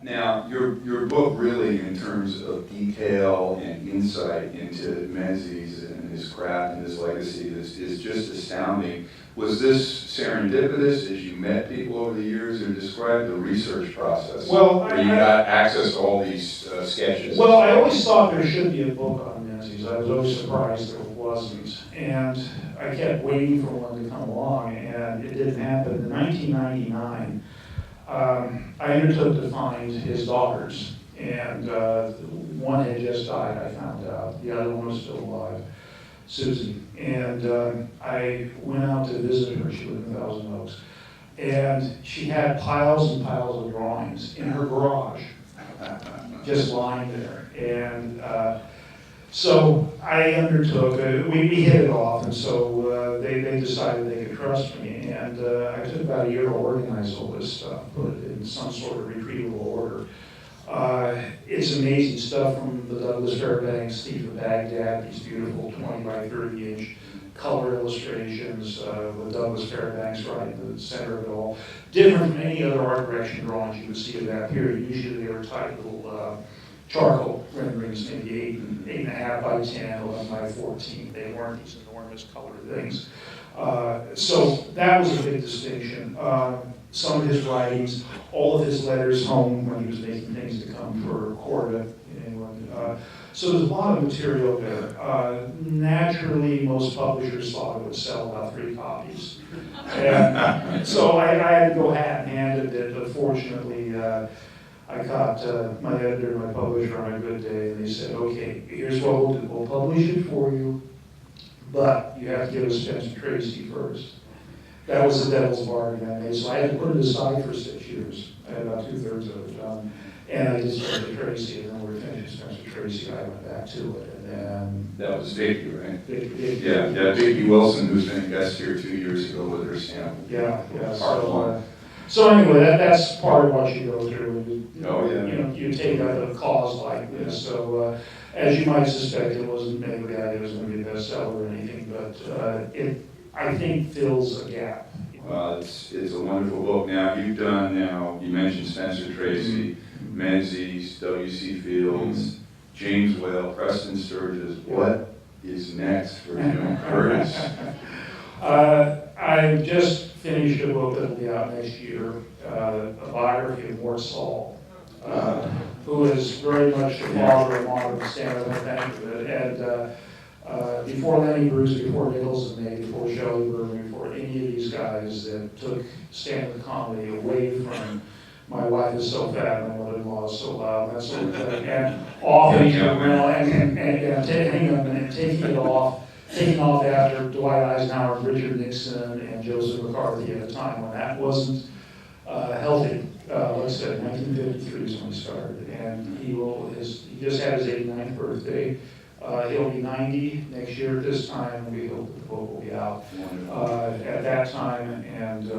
Now, your book really, in terms of detail and insight into Menzies and his craft and his legacy, is just astounding. Was this serendipitous as you met people over the years, or describe the research process? Well, where you got access to all these sketches? Well, I always thought there should be a book on Menzies. I was always surprised there wasn't. And I kept waiting for one to come along, and it didn't happen. In 1999, I undertook to find his daughters, and one had just died, I found out. The other one was still alive, Susie. And I went out to visit her. She lived in Thousand Oaks. And she had piles and piles of drawings in her garage, just lying there. And so I undertook, we hit it off, and so they decided they could trust me. And I took about a year to organize all this stuff, put it in some sort of retrievable order. It's amazing stuff from the Douglas Fairbanks, Thief of Baghdad, these beautiful 20 by 30 inch color illustrations with Douglas Fairbanks right in the center of it all. Different from any other art direction drawings you would see of that period. Usually they were tight little charcoal renderings, maybe 8.5 by 10, 11 by 14. They weren't these enormous colored things. So that was a big distinction. Some of his writings, all of his letters home when he was making things to come for Corda in England. So there's a lot of material there. Naturally, most publishers thought it would sell about 3 copies. And so I had to go hat in hand a bit, but fortunately, I caught my editor and my publisher on a good day, and they said, okay, here's what we'll do. We'll publish it for you, but you have to give us Spencer Tracy first. That was the devil's bargain I made, so I had to put it aside for 6 years. I had about 2/3 of it done. And I did Spencer Tracy, and then we were finished Spencer Tracy, I went back to it, and then... That was Vicky, right? Vicky. Yeah, Vicky Wilson, who's been a guest here 2 years ago with her stamp. Yeah. So anyway, that's part of what you go through. You take out a cause like this. So as you might suspect, it wasn't anybody it was going to be a bestseller or anything, but it, I think, fills a gap. Well, it's a wonderful book. Now, you mentioned Spencer Tracy, Menzies, W.C. Fields, James Whale, Preston Sturges. What is next for Jim Curtis? I just finished a book that will be out next year, a biography of Mort Saul, who is very much the father of modern stand-up, I think. And before Lenny Bruce, before Nichols and me, before Shelley Berman, before any of these guys that took stand-up comedy away from my wife is so fat, my mother-in-law is so loud, that sort of thing, and often, and taking off after Dwight Eisenhower, Richard Nixon, and Joseph McCarthy at a time when that wasn't healthy. Like I said, 1953 is when he started, and he just had his 89th birthday. He'll be 90 next year at this time. We hope that the book will be out at that time, and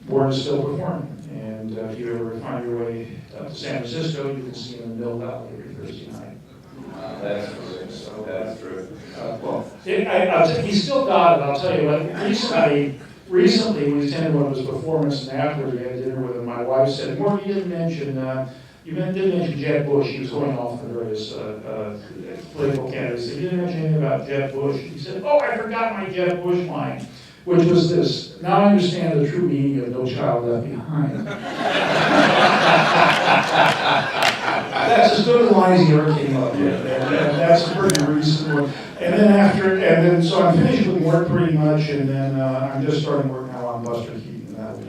Ward is still performing. And if you ever find your way up to San Francisco, you can see him in Mill Valley every Thursday night. That's true. So, that's true. He's still got it. I'll tell you what. Recently, we attended one of his performances, and afterwards we had dinner with him. My wife said, "Mort, you didn't mention Jeb Bush." He was going off the various political candidates. You didn't mention anything about Jeb Bush. He said, "Oh, I forgot my Jeb Bush line," which was this: "Now I understand the true meaning of No Child Left Behind." That's as good a line as he ever came up with, and that's a pretty recent one. So I'm finished with Mort pretty much, and then I'm just starting work now on Buster Keaton, and that'll be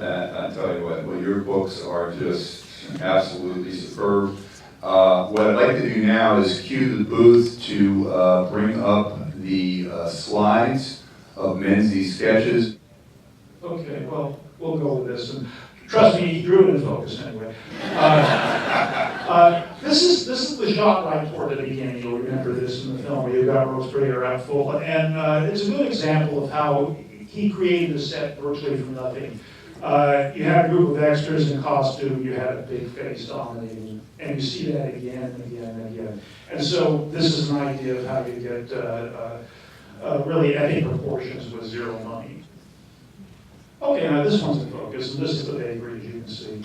I tell you what, your books are just absolutely superb. What I'd like to do now is cue the booth to bring up the slides of Menzies sketches. Okay, well, we'll go with this. And trust me, he drew it in focus anyway. This is the shot right toward the beginning. You'll remember this in the film where you've got Rose Prayer out full. And it's a good example of how he created a set virtually from nothing. You had a group of extras in costume, you had a big face dominating, and you see that again and again and again. And so this is an idea of how you get really epic proportions with zero money. Okay, now this one's in focus. focus, and this is the bakery, as you can see.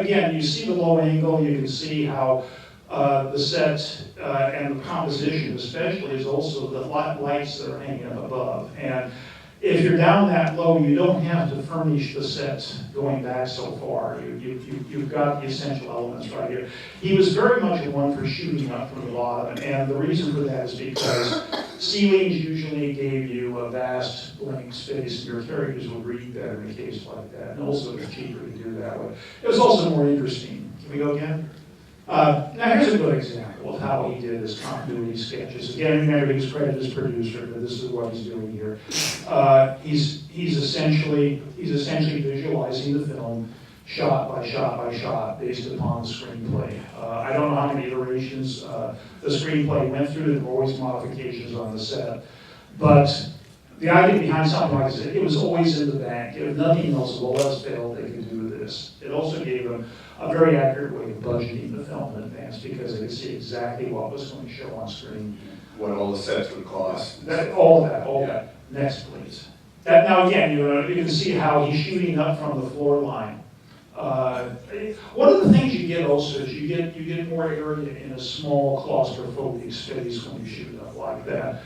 Again, you see the low angle, you can see how the set and the composition especially is also the lights that are hanging up above. And if you're down that low, you don't have to furnish the set going back so far. You've got the essential elements right here. He was very much a one for shooting up from the bottom, and the reason for that is because ceilings usually gave you a vast blank space, and your characters would read better in a case like that, and also it's cheaper to do that way. It was also more interesting. Can we go again? Now here's a good example of how he did his continuity sketches. Again, remember he was credited as producer, but this is what he's doing here. He's essentially visualizing the film shot by shot by shot based upon the screenplay. I don't know how many iterations the screenplay went through. There were always modifications on the set, but the idea behind something like this, it was always in the bank. If nothing else, well, else failed, they could do this. It also gave them a very accurate way of budgeting the film in advance because they could see exactly what was going to show on screen. What all the sets would cost. All that. Next, please. Now again, you can see how he's shooting up from the floor line. One of the things you get also is you get more area in a small claustrophobic space when you shoot up like that.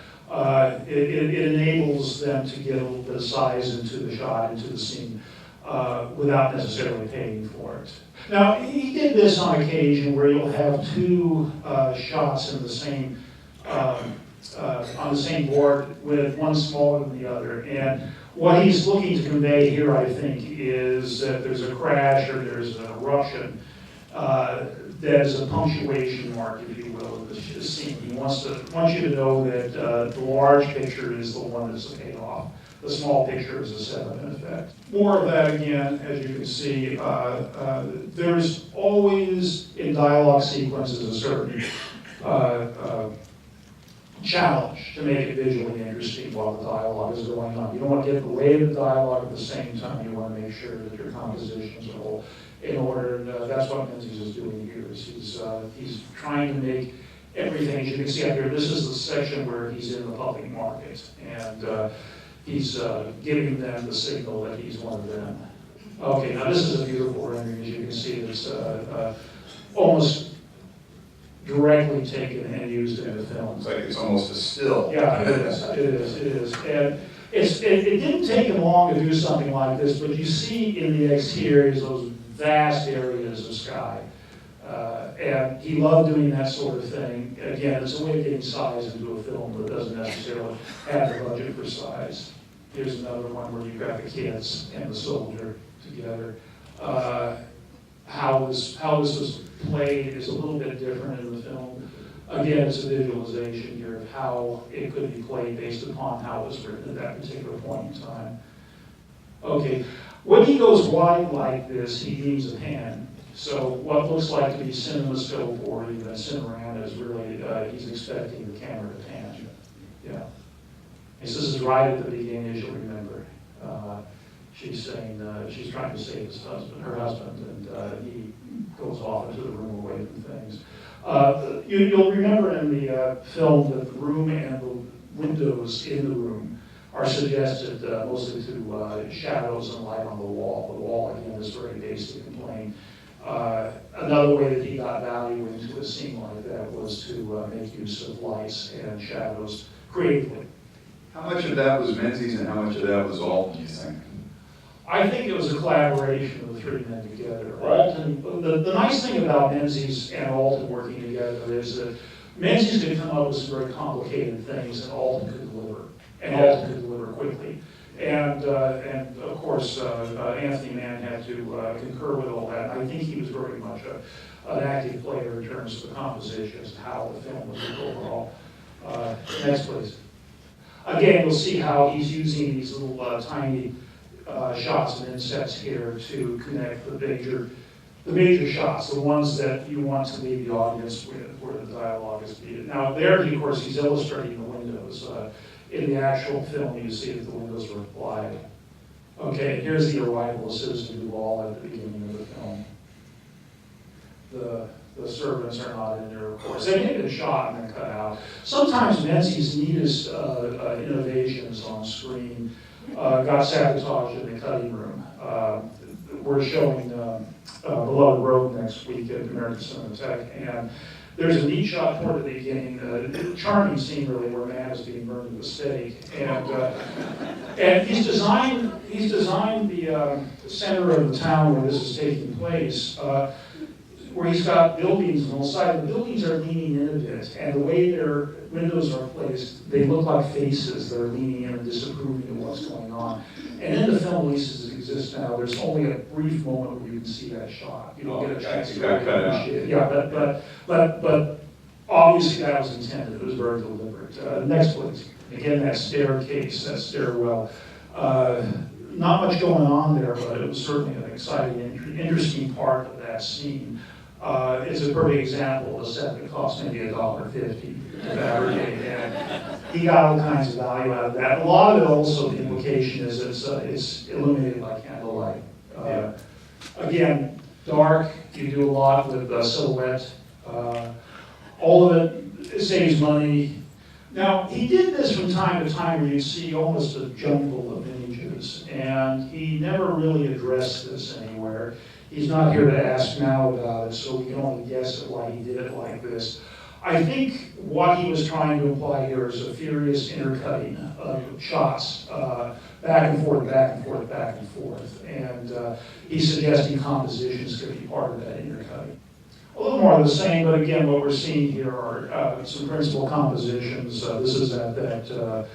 It enables them to get a little bit of size into the shot, into the scene, without necessarily paying for it. Now, he did this on occasion where you'll have two shots in the same, on the same board with one smaller than the other. And what he's looking to convey here, I think, is that there's a crash or there's an eruption that is a punctuation mark, if you will, of the scene. He wants you to know that the large picture is the one that's the payoff. The small picture is the setup, in effect. More of that again, as you can see. There's always, in dialogue sequences, a certain challenge to make it visually interesting while the dialogue is going on. You don't want to get in the way of the dialogue at the same time. You want to make sure that your compositions are all in order, and that's what Menzies is doing here. He's trying to make everything, as you can see up here, this is the section where he's in the public market, and he's giving them the signal that he's one of them. Okay, now this is a beautiful rendering, as you can see. It's almost directly taken and used in the film. It's like it's almost a still. Yeah, it is. And it didn't take him long to do something like this, but you see in the exteriors those vast areas of sky. And he loved doing that sort of thing. Again, it's a way of getting size into a film that doesn't necessarily have the budget for size. Here's another one where you've got the kids and the soldier together. How this was played is a little bit different in the film. Again, it's a visualization here of how it could be played based upon how it was written at that particular point in time. Okay, when he goes wide like this, he needs a pan. So what looks like to be cinemascope or even a cinerama is really, he's expecting the camera to pan. Yeah. This is right at the beginning, as you'll remember. She's saying, she's trying to save her husband, and he goes off into the room away from things. You'll remember in the film that the room and the windows in the room are suggested mostly to shadows and light on the wall. The wall, again, is very basic and plain. Another way that he got value into a scene like that was to make use of lights and shadows creatively. How much of that was Menzies and how much of that was Alton, do you think? I think it was a collaboration of the three men together. Alton, the nice thing about Menzies and Alton working together is that Menzies could come up with some very complicated things and Alton could deliver. And Alton could deliver quickly. And of course, Anthony Mann had to concur with all that. I think he was very much an active player in terms of the composition as to how the film was overall. Next, please. Again, you'll see how he's using these little tiny shots and insets here to connect the major shots, the ones that you want to leave the audience with, where the dialogue is needed. Now there, of course, he's illustrating the windows. In the actual film, you see that the windows are applied. Okay, here's the arrival of Citizen Duval at the beginning of the film. The servants are not in there, of course. They may have been shot and then cut out. Sometimes Menzies' neatest innovations on screen got sabotaged in the cutting room. We're showing Beloved Road next week at American Cinematheque, and there's a neat shot toward the beginning, a charming scene really where a man is being burned at the stake, and he's designed the center of the town where this is taking place, where he's got buildings on the side. The buildings are leaning in a bit, and the way their windows are placed, they look like faces that are leaning in and disapproving of what's going on. And in the film, at least as it exists now, there's only a brief moment where you can see that shot. You don't get a chance to really appreciate it. Yeah, but obviously that was intended. It was very deliberate. Next, please. Again, that staircase, that stairwell. Not much going on there, but it was certainly an exciting, interesting part of that scene. It's a perfect example of a set that cost maybe $1.50 to fabricate, and he got all kinds of value out of that. A lot of it also, the implication is it's illuminated by candlelight. Again, dark, you do a lot with silhouette. All of it saves money. Now, he did this from time to time where you see almost a jumble of images, and he never really addressed this anywhere. He's not here to ask now about it, so we can only guess at why he did it like this. I think what he was trying to imply here is a furious intercutting of shots, back and forth, back and forth, back and forth. And he's suggesting compositions could be part of that intercutting. A little more of the same, but again, what we're seeing here are some principal compositions. This is at that,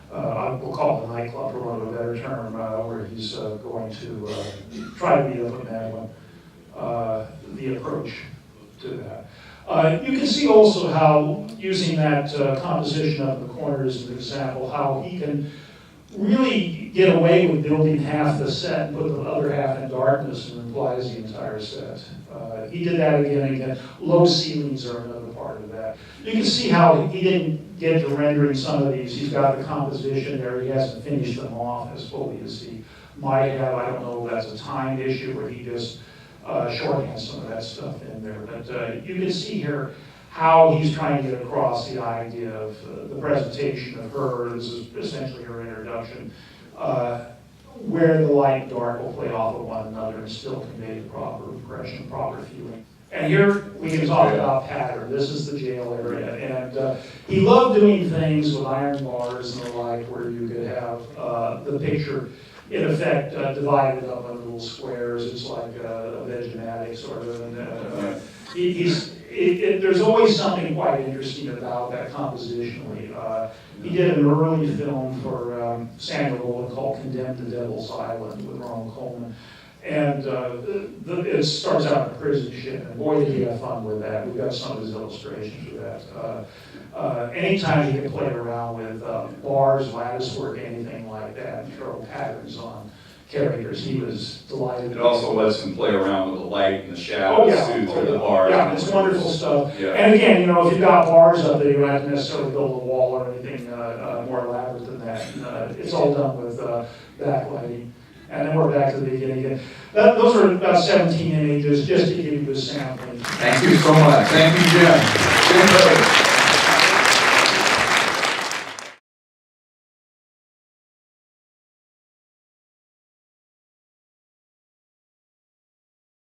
we'll call it a nightclub, for want of a better term, where he's going to try to beat up a Madeline, the approach to that. You can see also how, using that composition up in the corners as an example, how he can really get away with building half the set and put the other half in darkness and implies the entire set. He did that again and again. Low ceilings are another part of that. You can see how he didn't get to rendering some of these. He's got the composition there. He hasn't finished them off as fully as he might have. I don't know if that's a time issue where he just shorthands some of that stuff in there. But you can see here how he's trying to get across the idea of the presentation of her. This is essentially her introduction, where the light and dark will play off of one another and still convey the proper impression, proper feeling. And here we can talk about pattern. This is the jail area. And he loved doing things with iron bars and the like where you could have the picture, in effect, divided up into little squares. It's like a Vegematic sort of. And, there's always something quite interesting about that compositionally. He did an early film for Samuel Goldwyn called Condemned to Devil's Island with Ronald Colman. And it starts out in a prison ship, and boy did he have fun with that. We've got some of his illustrations for that. Anytime he could play around with bars, lattice work, anything like that, and throw patterns on characters, he was delighted. It also lets him play around with the light and the shadows too, through the bars. Yeah, it's wonderful stuff. Yeah. And again, you know, if you've got bars up there, you don't have to necessarily build a wall or anything more elaborate than that. It's all done with backlighting. And then we're back to the beginning again. Those are about 17 images, just to give you a sampling. Thank you so much. Thank you, Jim.